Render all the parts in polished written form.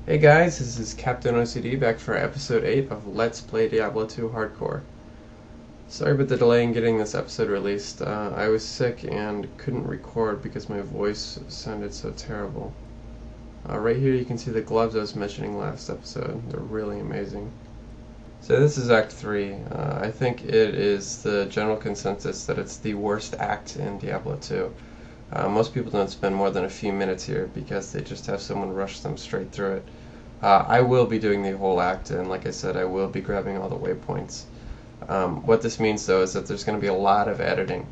Hey guys, this is Captain OCD back for episode 8 of Let's Play Diablo 2 Hardcore. Sorry about the delay in getting this episode released. I was sick and couldn't record because my voice sounded so terrible. Right here you can see the gloves I was mentioning last episode. They're really amazing. So this is Act 3. I think it is the general consensus that it's the worst act in Diablo 2. Most people don't spend more than a few minutes here because they just have someone rush them straight through it. I will be doing the whole act, and like I said, I will be grabbing all the waypoints. What this means, though, is that there's going to be a lot of editing.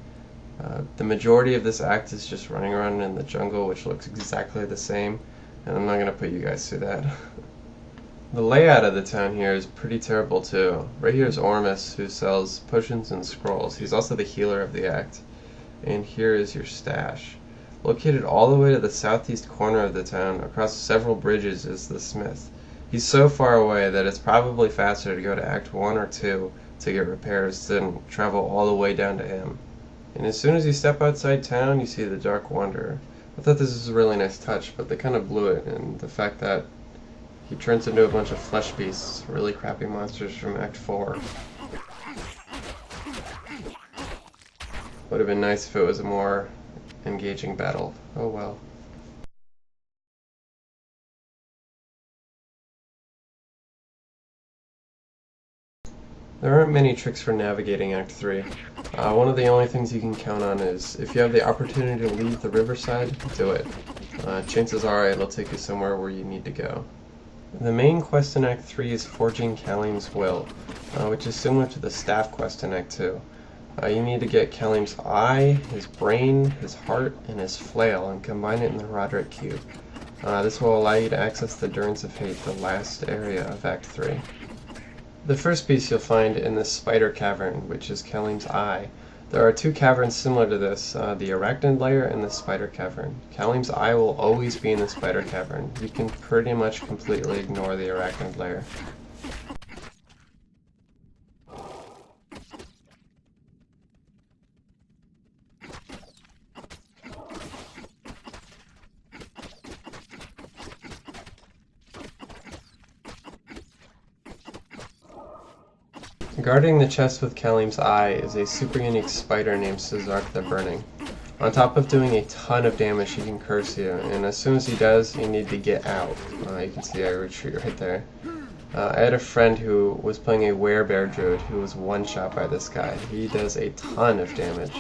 The majority of this act is just running around in the jungle, which looks exactly the same, and I'm not going to put you guys through that. The layout of the town here is pretty terrible, too. Right here is Ormus, who sells potions and scrolls. He's also the healer of the act. And here is your stash. Located all the way to the southeast corner of the town, across several bridges, is the smith. He's so far away that it's probably faster to go to Act 1 or 2 to get repairs than travel all the way down to him. And as soon as you step outside town, you see the Dark Wanderer. I thought this was a really nice touch, but they kind of blew it, and the fact that he turns into a bunch of flesh beasts, really crappy monsters from Act 4. Would have been nice if it was a more engaging battle. Oh well. There aren't many tricks for navigating Act 3. One of the only things you can count on is if you have the opportunity to leave the riverside, do it. Chances are it'll take you somewhere where you need to go. The main quest in Act 3 is forging Kalim's will, which is similar to the staff quest in Act 2. You need to get Kalim's eye, his brain, his heart, and his flail, and combine it in the Roderick Cube. This will allow you to access the Durance of Hate, the last area of Act 3. The first piece you'll find in the Spider Cavern, which is Kalim's eye. There are two caverns similar to this, the Arachnid Lair and the Spider Cavern. Kalim's eye will always be in the Spider Cavern. You can pretty much completely ignore the Arachnid Lair. Guarding the chest with Kalim's eye is a super unique spider named Cesark the Burning. On top of doing a ton of damage, he can curse you, and as soon as he does, you need to get out. You can see I retreat right there. I had a friend who was playing a werebear druid who was one-shot by this guy. He does a ton of damage.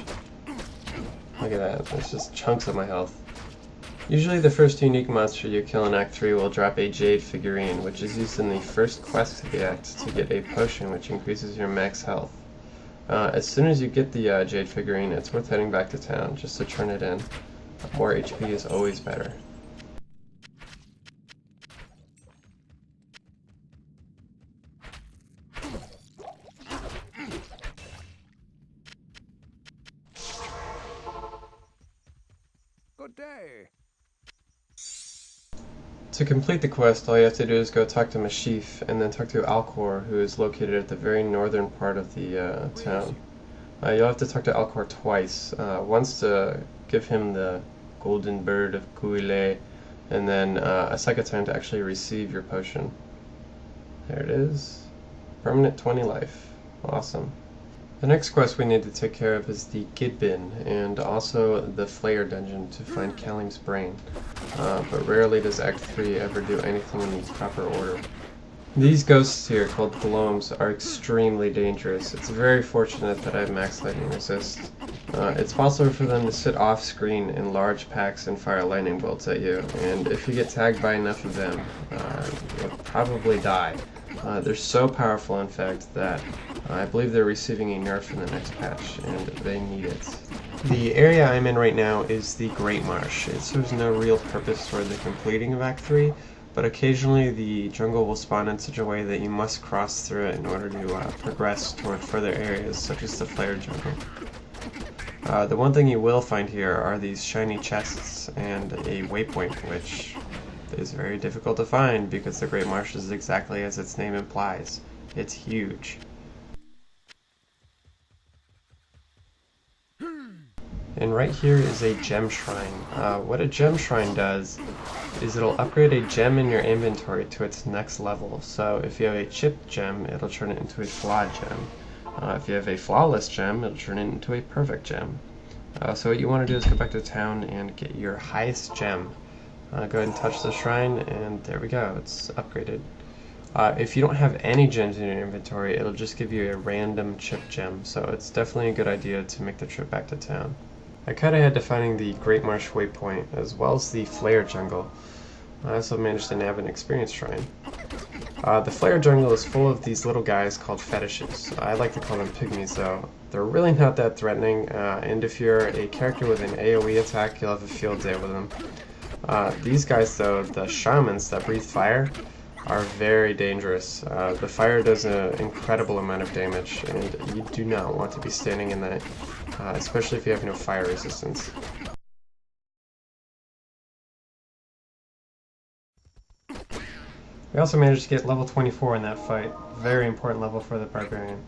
Look at that, there's just chunks of my health. Usually the first unique monster you kill in Act 3 will drop a Jade figurine, which is used in the first quest of the act to get a potion which increases your max health. As soon as you get the Jade figurine, it's worth heading back to town just to turn it in. More HP is always better. Good day. To complete the quest, all you have to do is go talk to Mashif, and then talk to Alcor, who is located at the very northern part of the town. You'll have to talk to Alcor twice. Once to give him the golden bird of Kuile, and then a second time to actually receive your potion. There it is. Permanent 20 life. Awesome. The next quest we need to take care of is the Gidbin, and also the Flayer dungeon to find Kalim's brain. But rarely does Act 3 ever do anything in the proper order. These ghosts here, called Gloams, are extremely dangerous. It's very fortunate that I have max lightning resist. It's possible for them to sit off screen in large packs and fire lightning bolts at you, and if you get tagged by enough of them, you'll probably die. They're so powerful, in fact, that I believe they're receiving a nerf in the next patch, and they need it. The area I'm in right now is the Great Marsh. It serves no real purpose for the completing of Act 3, but occasionally the jungle will spawn in such a way that you must cross through it in order to progress toward further areas, such as the Flare jungle. The one thing you will find here are these shiny chests and a waypoint, which is very difficult to find because the Great Marsh is exactly as its name implies. It's huge. And right here is a gem shrine. What a gem shrine does is it'll upgrade a gem in your inventory to its next level. So if you have a chipped gem, it'll turn it into a flawed gem. If you have a flawless gem, it'll turn it into a perfect gem. So what you want to do is go back to town and get your highest gem. Go ahead and touch the shrine, and there we go, it's upgraded. If you don't have any gems in your inventory, it'll just give you a random chip gem, so it's definitely a good idea to make the trip back to town. I cut ahead to finding the Great Marsh Waypoint, as well as the Flare Jungle. I also managed to nab an experience shrine. The Flare Jungle is full of these little guys called fetishes. I like to call them pygmies though. They're really not that threatening, and if you're a character with an AoE attack, you'll have a field day with them. These guys though, the shamans that breathe fire, are very dangerous. The fire does an incredible amount of damage, and you do not want to be standing in that, especially if you have no fire resistance. We also managed to get level 24 in that fight. Very important level for the barbarian.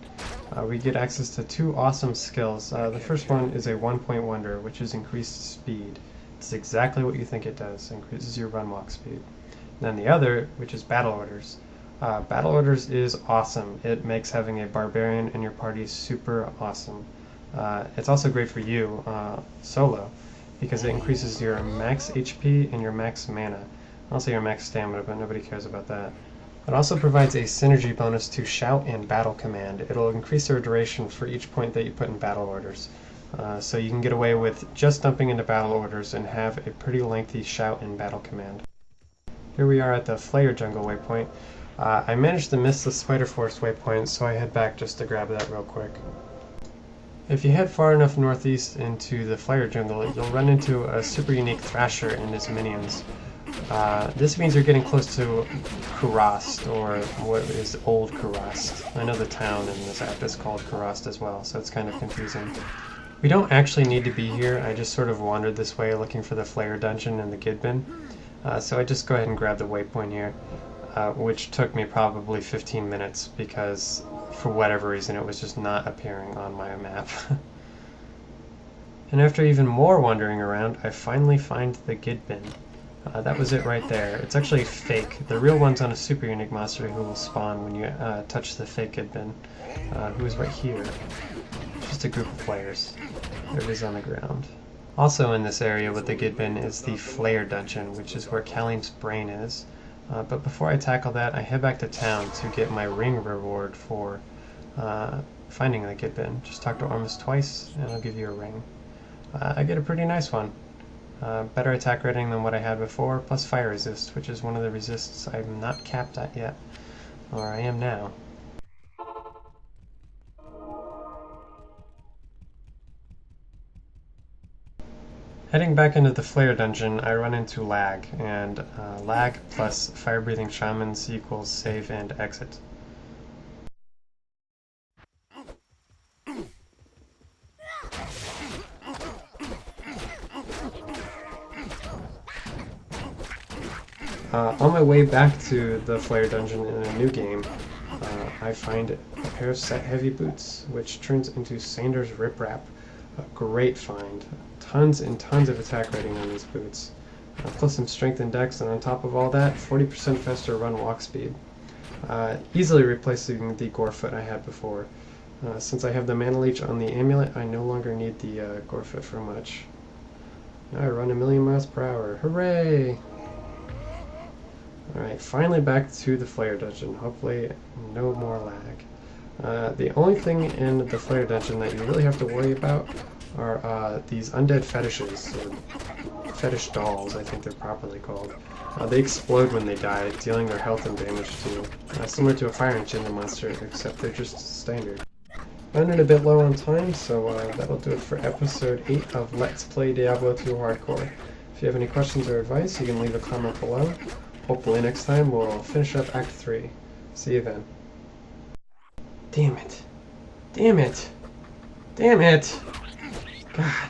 We get access to two awesome skills. The first one is a 1-point wonder, which is increased speed. It's exactly what you think it does. Increases your run walk speed. And then the other, which is battle orders. Battle orders is awesome. It makes having a barbarian in your party super awesome. It's also great for you solo, because it increases your max HP and your max mana. Also your max stamina, but nobody cares about that. It also provides a synergy bonus to Shout and Battle Command. It'll increase their duration for each point that you put in battle orders. So you can get away with just dumping into battle orders and have a pretty lengthy Shout and Battle Command. Here we are at the Flare Jungle waypoint. I managed to miss the Spider Forest waypoint, so I head back just to grab that real quick. If you head far enough northeast into the Flare Jungle, you'll run into a super unique Thrasher and his minions. This means you're getting close to Kurast, or what is Old Kurast. I know the town in this app is called Kurast as well, so it's kind of confusing. We don't actually need to be here. I just sort of wandered this way looking for the Flare Dungeon and the Gidbin. So I just go ahead and grab the waypoint here, which took me probably 15 minutes because for whatever reason it was just not appearing on my map. And after even more wandering around, I finally find the Gidbin. That was it right there. It's actually fake. The real one's on a super unique monster who will spawn when you touch the fake Gidbin, who is right here. Just a group of players. There it is on the ground. Also in this area with the Gidbin is the Flare Dungeon, which is where Kalim's brain is. But before I tackle that, I head back to town to get my ring reward for finding the Gidbin. Just talk to Ormus twice, and I'll give you a ring. I get a pretty nice one. Better attack rating than what I had before, plus fire resist, which is one of the resists I'm not capped at yet. Or I am now. Heading back into the Flare Dungeon, I run into lag, and lag plus fire-breathing shamans equals save and exit. On my way back to the Flare Dungeon in a new game, I find a pair of set heavy boots, which turns into Sander's Riprap. A great find. Tons and tons of attack rating on these boots. Plus some strength and dex, and on top of all that, 40% faster run walk speed. Easily replacing the Gorefoot I had before. Since I have the Mana Leech on the amulet, I no longer need the Gorefoot for much. Now I run 1,000,000 miles per hour. Hooray! Alright, finally back to the Flare Dungeon. Hopefully no more lag. The only thing in the Flare Dungeon that you really have to worry about are these undead fetishes, or fetish dolls, I think they're properly called. They explode when they die, dealing their health and damage to you. Similar to a fire enchanted monster, except they're just standard. Running a bit low on time, so that'll do it for episode 8 of Let's Play Diablo 2 Hardcore. If you have any questions or advice, you can leave a comment below. Hopefully next time we'll finish up Act 3. See you then. Damn it. Damn it. Damn it. God.